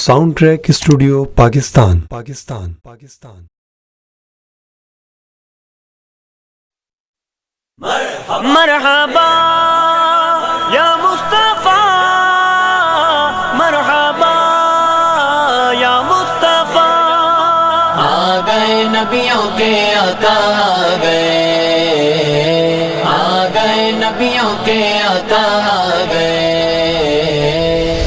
Sound track studio Pakistan مرحبا یا مصطفیٰ، مرحبا یا مصطفیٰ، آ گئے نبیوں کے عطا آ گئے نبیوں کے عطا آ گئے،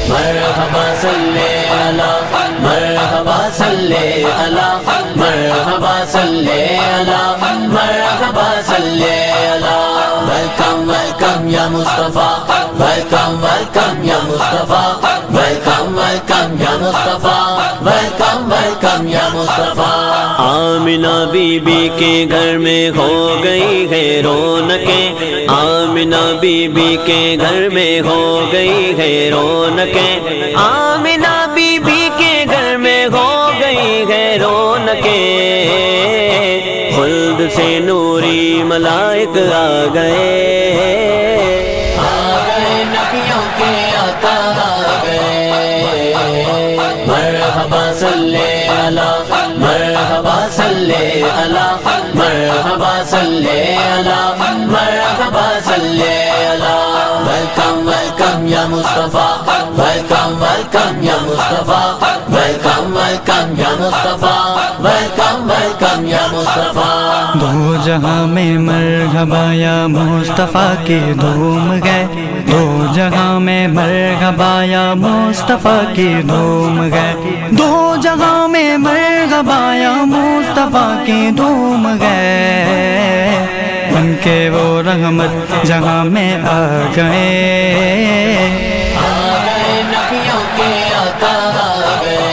مرحبا صلی اللہ، مرحبا صلی اللہ، مرحبا صلی اللہ، مرحبا صلی اللہ، ویلکم ویلکم یا مصطفیٰ، ویلکم ویلکم یا مصطفیٰ، ویلکم ویلکم یا مصطفیٰ، ویلکم ویلکم یا مصطفیٰ۔ آمنہ بی بی کے گھر میں ہو گئی ہے رونقیں، آمنہ بی بی کے گھر میں ہو گئی ہے رونقیں، آمنہ بی بی کے گھر میں ہو گئی ہے رونقیں، خلد سے نوری ملائک آ گئے، نبیوں کے عطا آ گئے، مرحبا صلی اللہ، مرحبا صلی اللہ، مرحبا صلی اللہ، مرحبا صلی اللہ، ویلکم ویلکم یا مصطفیٰ، ویلکم ویلکم یا مصطفیٰ، ویلکم ویلکم یا مصطفیٰ، ویلکم ویلکم یا مصطفیٰ۔ دو جہاں میں مرحبا یا مصطفیٰ کی دھوم گئے، دو جگہ میں مرحبا یا مصطفیٰ کی دھوم گئے، دو جگہ میں مرحبا یا مصطفیٰ کی دھوم گئے، ان کے وہ رحمت جہاں میں آ گئے، نبیوں کے عطا آ گئے،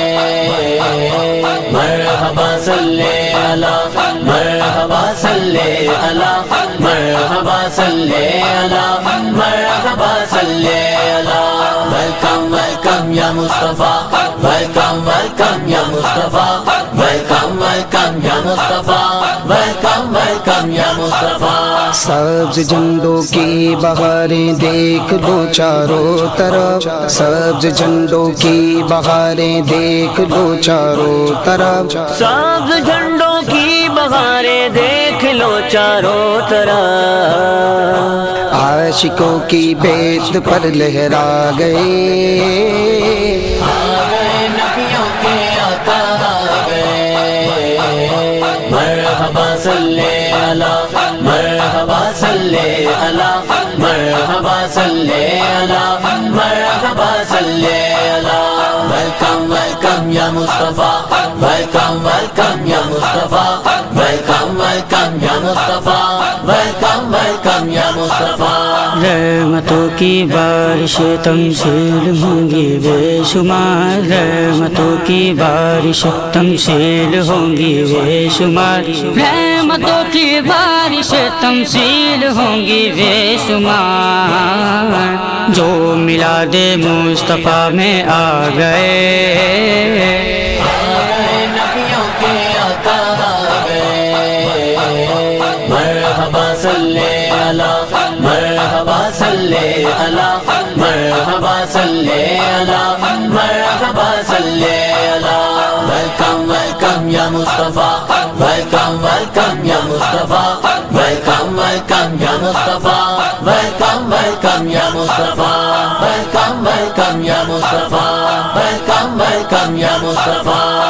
مرحبا صلی اللہ، مرحبا صلی اللہ، مرحبا صلی اللہ، مرحبا صلی اللہ، ویلکم ویلکم یا مصطفیٰ، ویلکم ویلکم یا مصطفیٰ، ویلکم ویلکم یا مصطفیٰ، ویلکم ویلکم یا مصطفیٰ۔ سبز جھنڈوں کی بہاریں دیکھ لو چاروں طرف، سبز جھنڈوں کی بہاریں دیکھ لو چاروں طرف، سبز جھنڈوں کی بہاریں دیکھ لو چاروں طرف، عاشقوں کی بیت پر لہرا گئے، نبیوں کے عطا آ گئے، مرحبا صلی اللہ، مرحبا صلی اللہ، مرحبا صلی اللہ، مرحبا صلی اللہ، ویلکم ویلکم یا مصطفیٰ، ویلکم ویلکم یا مصطفیٰ، ویلکم ویلکم یا مصطفیٰ، ویلکم ویلکم یا مصطفیٰ۔ رحمتوں کی بارش تمثیل ہوں گی بے شمار، رحمتوں کی بارش تمثیل ہوں گی بے شمار، رحمتوں کی بارش تمثیل ہوں گی بے شمار، جو میلاد مصطفیٰ میں آ گئے، نبیوں کے عطا آ گئے، مرحبا صلی اللہ، مرحبا صلی اللہ، مرحبا صلی اللہ، مرحبا صلی اللہ، ویلکم ویلکم یا مصطفیٰ، ویلکم ویلکم یا مصطفیٰ، ویلکم ویلکم یا مصطفیٰ، ویلکم ویلکم یا مصطفیٰ، ویلکم ویلکم یا مصطفیٰ، ویلکم ویلکم یا مصطفیٰ۔